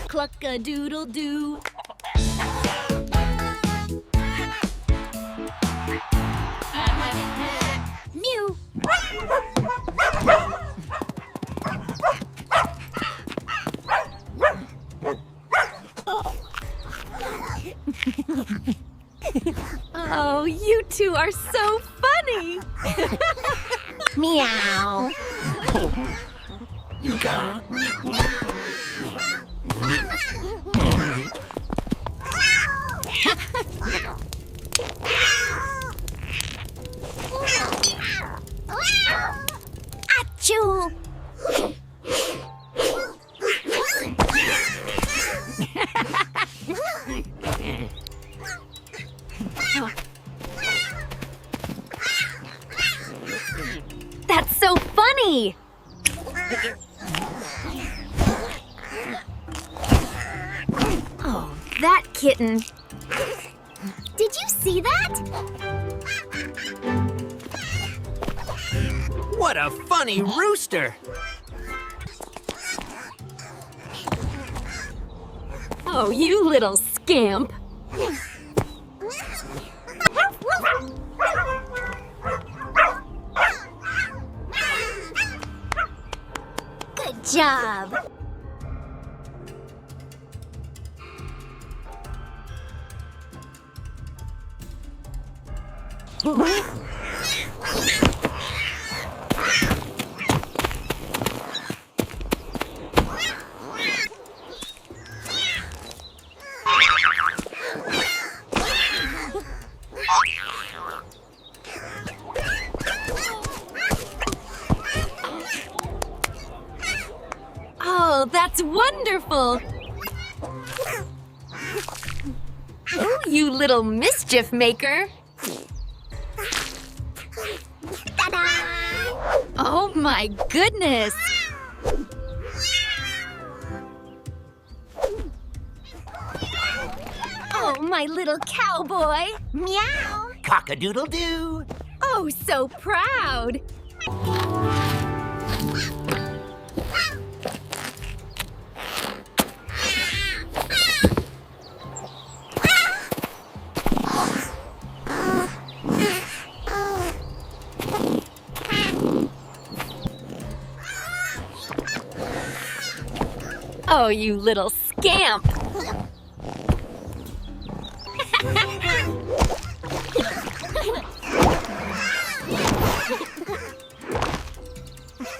Cluck-a-doodle-doo. Mew. Oh, you two are so funny. Meow. Achoo! That's so funny. Oh, that kitten. Did you see that? What a funny rooster! Oh, you little scamp. Good job. Oh, that's wonderful. Oh, you little mischief maker. Ta-da! Oh my goodness. Oh, my little cowboy. Meow. Cock-a-doodle-doo! Oh, so proud. Oh, you little scamp.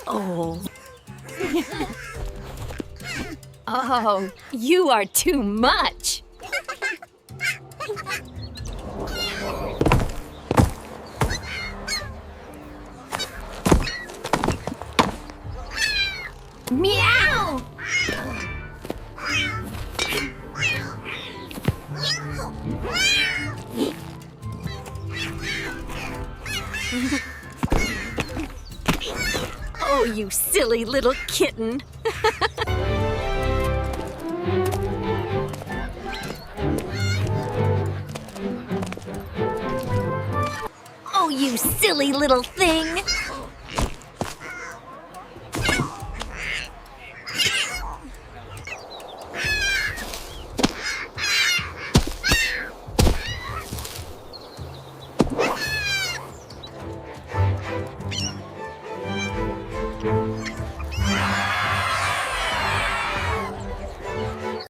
Oh. Oh, you are too much. Meow! Oh, you silly little kitten. Oh, you silly little thing.